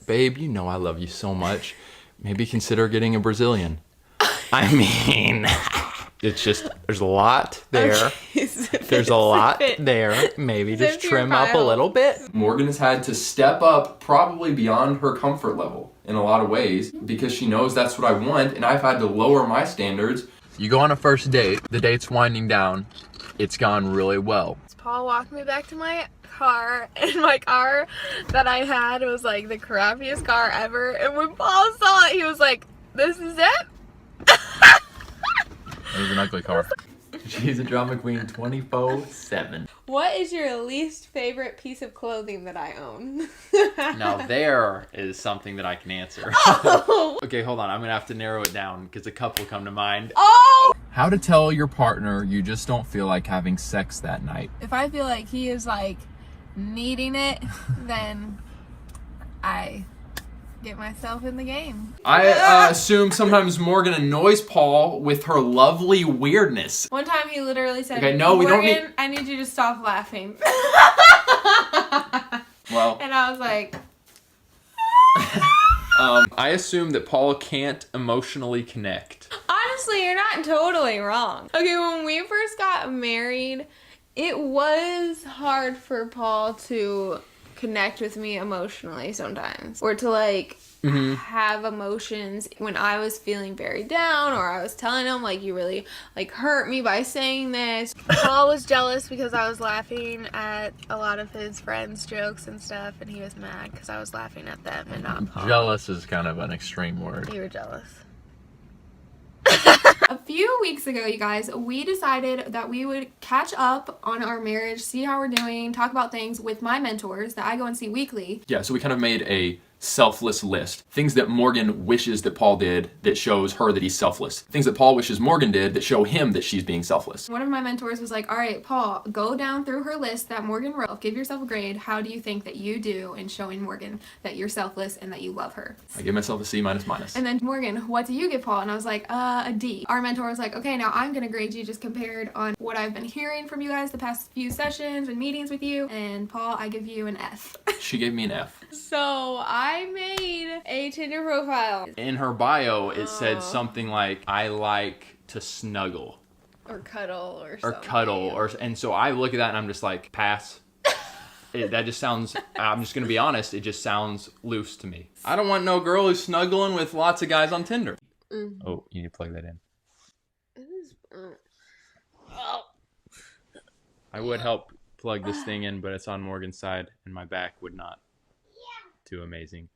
Babe, you know I love you so much. Maybe consider getting a Brazilian. I mean, it's just, there's a lot there. Okay, There's a lot there. Maybe just trim up a little bit. Morgan has had to step up probably beyond her comfort level in a lot of ways because she knows that's what I want, and I've had to lower my standards. You go on a first date, the date's winding down, it's gone really well. Paul walked me back to my car, and my car that I had was like the crappiest car ever, and when Paul saw it, he was like, "This is it?" It was an ugly car. She's a drama queen 24/7. What is your least favorite piece of clothing that I own? Now there is something that I can answer. Oh! Okay, hold on. I'm going to have to narrow it down because a couple come to mind. Oh! How to tell your partner you just don't feel like having sex that night. If I feel like he is like needing it, then I get myself in the game. I assume sometimes Morgan annoys Paul with her lovely weirdness. One time he literally said, Okay, no, we don't need... I need you to stop laughing. Well... And I was like... I assume that Paul can't emotionally connect. Honestly, you're not totally wrong. Okay, when we first got married, it was hard for Paul to connect with me emotionally sometimes, or to like have emotions when I was feeling very down, or I was telling him like, you really like hurt me by saying this. Paul was jealous because I was laughing at a lot of his friends' jokes and stuff, and he was mad because I was laughing at them and not Paul. Jealous is kind of an extreme word. You were jealous. A few weeks ago, you guys, we decided that we would catch up on our marriage, see how we're doing, talk about things with my mentors that I go and see weekly. Yeah, so we kind of made a selfless list. Things that Morgan wishes that Paul did that shows her that he's selfless. Things that Paul wishes Morgan did that show him that she's being selfless. One of my mentors was like, all right, Paul, go down through her list that Morgan wrote. Give yourself a grade. How do you think that you do in showing Morgan that you're selfless and that you love her? I give myself a C minus minus. And then, Morgan, what do you give Paul? And I was like, a D. Our mentor was like, okay, now I'm going to grade you just compared on what I've been hearing from you guys the past few sessions and meetings with you. And Paul, I give you an F. She gave me an F. So I made a Tinder profile. In her bio, it said something like, I like to snuggle. Or cuddle or something. Or cuddle. And so I look at that and I'm just like, pass. That just sounds, I'm just going to be honest, it just sounds loose to me. I don't want no girl who's snuggling with lots of guys on Tinder. Oh, you need to plug that in. I would help plug this thing in, but it's on Morgan's side and my back would not. Too amazing.